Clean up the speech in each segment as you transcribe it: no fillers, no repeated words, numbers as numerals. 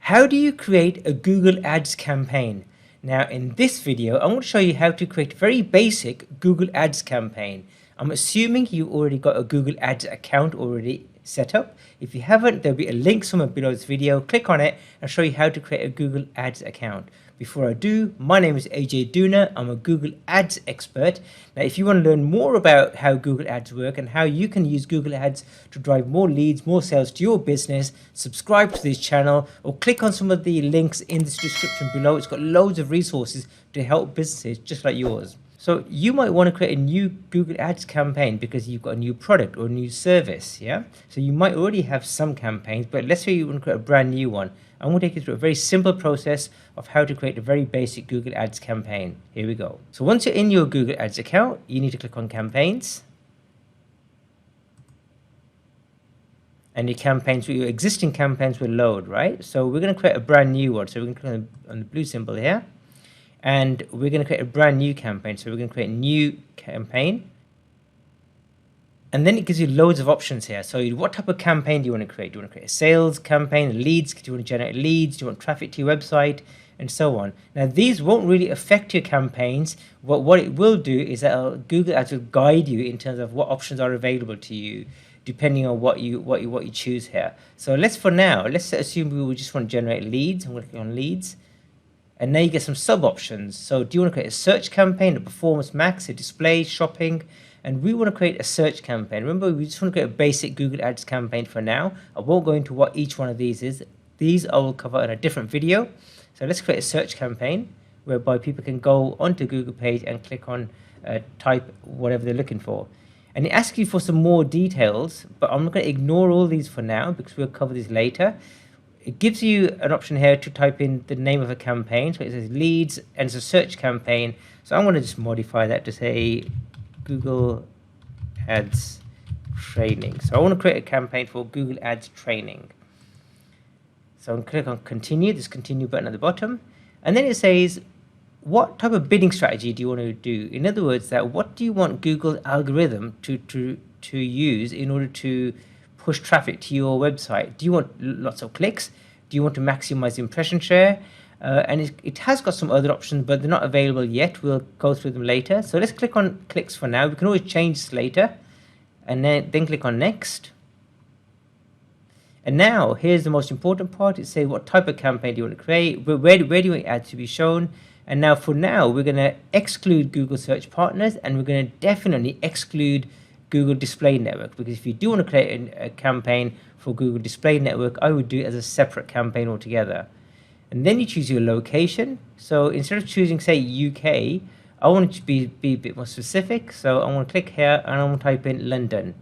How do you create a Google Ads campaign? Now in this video, I'm going to show you how to create a very basic Google Ads campaign. I'm assuming you already got a Google Ads account already set up. If you haven't, there'll be a link somewhere below this video. Click on it and I'll show you how to create a Google Ads account. Before I do, my name is Ajay Dhunna. I'm a Google Ads expert. Now, if you want to learn more about how Google Ads work and how you can use Google Ads to drive more leads, more sales to your business, subscribe to this channel or click on some of the links in this description below. It's got loads of resources to help businesses just like yours. So you might want to create a new Google Ads campaign because you've got a new product or a new service, yeah? So you might already have some campaigns, but let's say you want to create a brand new one. I'm going to take you through a very simple process of how to create a very basic Google Ads campaign. Here we go. So once you're in your Google Ads account, you need to click on Campaigns. And your campaigns, your existing campaigns will load, right? So we're going to create a brand new one. So we're going to click on the blue symbol here. And we're going to create a brand new campaign. So we're going to create a new campaign. And then it gives you loads of options here. So what type of campaign do you want to create? Do you want to create a sales campaign, leads? Do you want to generate leads? Do you want traffic to your website? And so on. Now, these won't really affect your campaigns. What it will do is that Google Ads will guide you in terms of what options are available to you, depending on what you choose here. So let's assume we would just want to generate leads. I'm going to click on leads. And now you get some sub options. So do you want to create a search campaign, a performance max, a display, shopping? And we want to create a search campaign. Remember, we just want to create a basic Google Ads campaign for now. I won't go into what each one of these is. These I will cover in a different video. So let's create a search campaign whereby people can go onto Google page and click on type whatever they're looking for. And it asks you for some more details, but I'm going to ignore all these for now because we'll cover this later. It gives you an option here to type in the name of a campaign. So it says leads and it's a search campaign. So I'm going to just modify that to say Google Ads training. So I want to create a campaign for Google Ads training. So I'm going to click on continue, this continue button at the bottom. And then it says, what type of bidding strategy do you want to do? In other words, what do you want Google's algorithm to use in order to push traffic to your website? Do you want lots of clicks? Do you want to maximize impression share? And it has got some other options, but they're not available yet. We'll go through them later. So let's click on clicks for now. We can always change this later. And then click on next. And now here's the most important part. It says what type of campaign do you want to create? Where do you want ads to be shown? And now for now, we're going to exclude Google Search Partners, and we're going to definitely exclude Google Display Network, because if you do want to create a campaign for Google Display Network, I would do it as a separate campaign altogether. And then you choose your location. So instead of choosing, say, UK, I want it to be a bit more specific. So I want to click here and I want to type in London,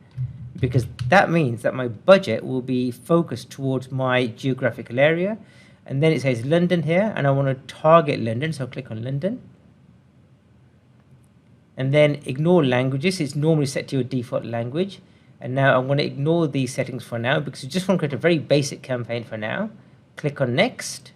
because that means that my budget will be focused towards my geographical area. And then it says London here, and I want to target London. So I'll click on London. And then ignore languages. It's normally set to your default language. And now I'm going to ignore these settings for now because we just want to create a very basic campaign for now. Click on next.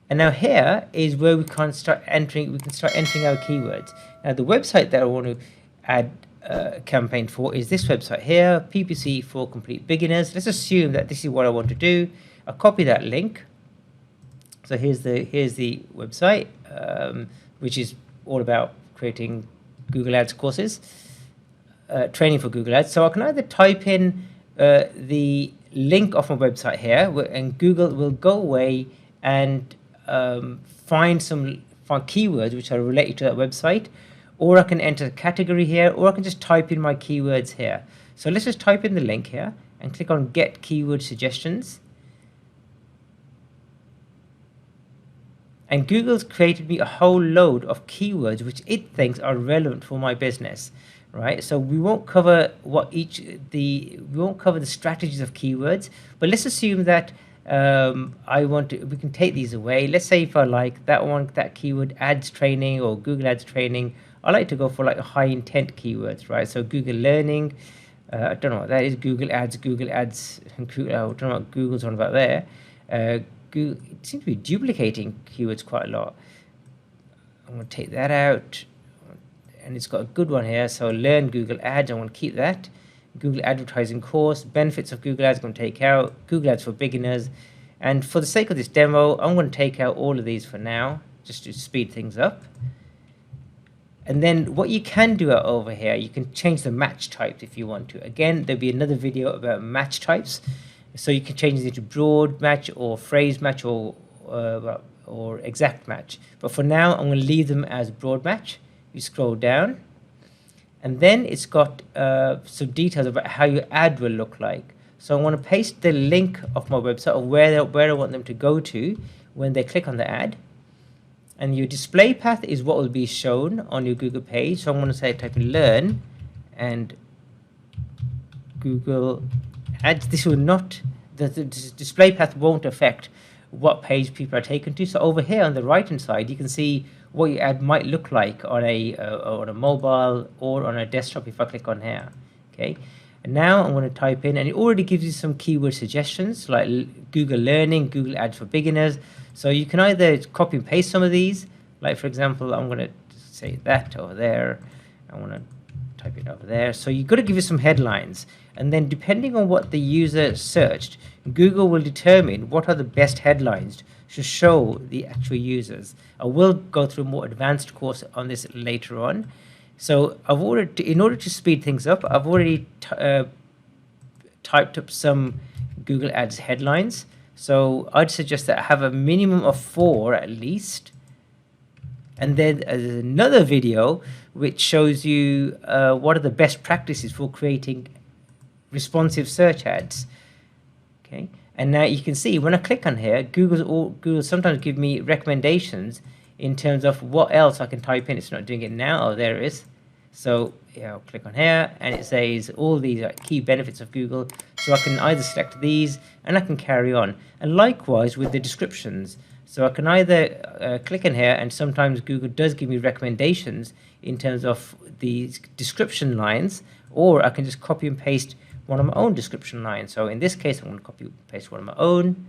And now here is where we can start entering our keywords. Now the website that I want to add a campaign for is this website here, PPC for complete beginners. Let's assume that this is what I want to do. I'll copy that link. So here's the website, which is all about creating Google Ads courses, training for Google Ads. So I can either type in the link of my website here, and Google will go away and find keywords which are related to that website, or I can enter a category here, or I can just type in my keywords here. So let's just type in the link here and click on Get Keyword Suggestions. And Google's created me a whole load of keywords which it thinks are relevant for my business, right? So we won't cover we won't cover the strategies of keywords, but let's assume that we can take these away. Let's say if I like that keyword, ads training or Google Ads training, I like to go for like high intent keywords, right? So Google Learning, I don't know what that is, Google Ads, I don't know what Google's on about there. Google, it seems to be duplicating keywords quite a lot. I'm going to take that out, and it's got a good one here. So learn Google Ads, I want to keep that. Google advertising course, benefits of Google Ads, I'm going to take out, Google Ads for beginners. And for the sake of this demo, I'm going to take out all of these for now, just to speed things up. And then what you can do over here, you can change the match types if you want to. Again, there'll be another video about match types. So you can change it into broad match or phrase match or exact match. But for now, I'm going to leave them as broad match. You scroll down. And then it's got some details about how your ad will look like. So I want to paste the link of my website or where I want them to go to when they click on the ad. And your display path is what will be shown on your Google page. So I'm going to say type in learn and Google Ads. This will not, the display path won't affect what page people are taken to. So over here on the right hand side, you can see what your ad might look like on a mobile or on a desktop if I click on here. Okay, and now I'm going to type in, and it already gives you some keyword suggestions like Google Learning, Google Ads for beginners. So you can either copy and paste some of these, like for example, I'm going to say that over there. I want to type it over there. So you've got to give it some headlines, and then depending on what the user searched, Google will determine what are the best headlines to show the actual users. I will go through a more advanced course on this later on. So in order to speed things up, I've already typed up some Google Ads headlines. So I'd suggest that I have a minimum of 4 at least. And then another video which shows you what are the best practices for creating responsive search ads. Okay, and now you can see when I click on here, Google sometimes give me recommendations in terms of what else I can type in. It's not doing it now. Oh, there it is. So yeah, I'll click on here, and it says all these key benefits of Google. So I can either select these, and I can carry on. And likewise with the descriptions. So I can either click in here, and sometimes Google does give me recommendations in terms of these description lines, or I can just copy and paste one of my own description lines. So in this case, I'm going to copy and paste one of my own.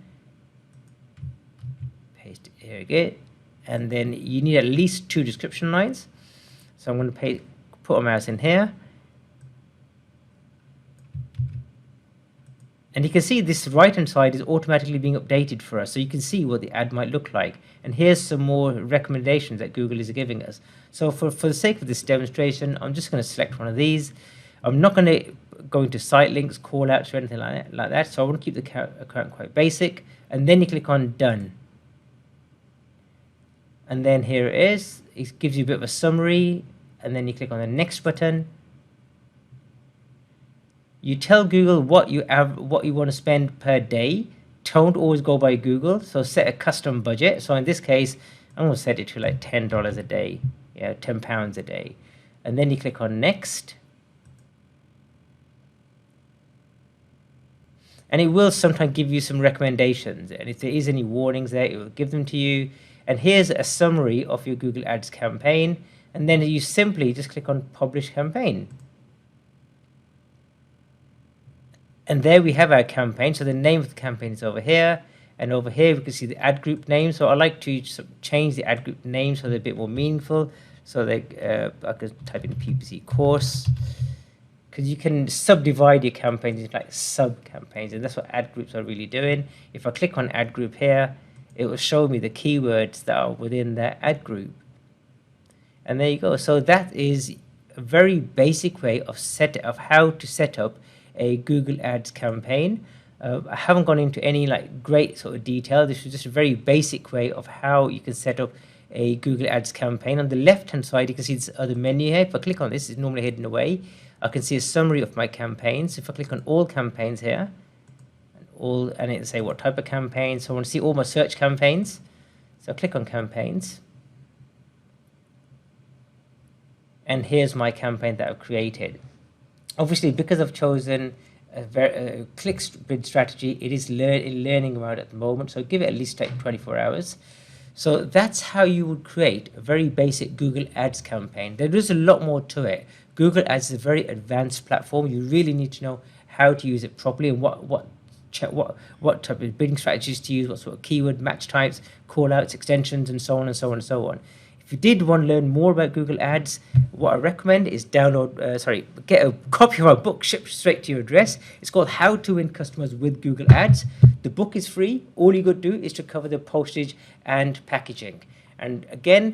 Paste it here again. And then you need at least 2 description lines. So I'm going to put my mouse in here. And you can see this right-hand side is automatically being updated for us. So you can see what the ad might look like. And here's some more recommendations that Google is giving us. So for the sake of this demonstration, I'm just going to select one of these. I'm not going to go into site links, call outs, or anything like that. So I want to keep the account quite basic. And then you click on Done. And then here it is. It gives you a bit of a summary. And then you click on the Next button. You tell Google what you want to spend per day. Don't always go by Google. So set a custom budget. So in this case, I'm going to set it to like $10 a day. Yeah, £10 a day. And then you click on Next. And it will sometimes give you some recommendations. And if there is any warnings there, it will give them to you. And here's a summary of your Google Ads campaign. And then you simply just click on Publish Campaign. And there we have our campaign. So the name of the campaign is over here. And over here, we can see the ad group name. So I like to change the ad group name so they're a bit more meaningful. So I could type in PPC course. Because you can subdivide your campaigns into like sub-campaigns. And that's what ad groups are really doing. If I click on ad group here, it will show me the keywords that are within that ad group. And there you go. So that is a very basic way of how to set up a Google Ads campaign. I haven't gone into any like great sort of detail. This is just a very basic way of how you can set up a Google Ads campaign. On the left hand side, you can see this other menu here. If I click on this, it's normally hidden away. I can see a summary of my campaigns. If I click on all campaigns here, and it'll say what type of campaign. So I want to see all my search campaigns. So I click on campaigns. And here's my campaign that I've created. Obviously, because I've chosen a click bid strategy, it is learning mode at the moment. So give it at least like 24 hours. So that's how you would create a very basic Google Ads campaign. There is a lot more to it. Google Ads is a very advanced platform. You really need to know how to use it properly and what type of bidding strategies to use, what sort of keyword match types, call outs, extensions, and so on and so on and so on. If you did want to learn more about Google Ads, what I recommend is get a copy of our book shipped straight to your address. It's called How to Win Customers with Google Ads. The book is free. All you got to do is to cover the postage and packaging. And again,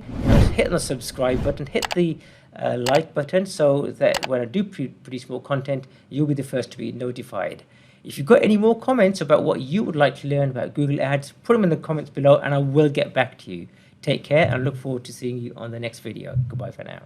hit the subscribe button, hit the like button, so that when I do produce more content, you'll be the first to be notified. If you've got any more comments about what you would like to learn about Google Ads, put them in the comments below and I will get back to you. Take care and look forward to seeing you on the next video. Goodbye for now.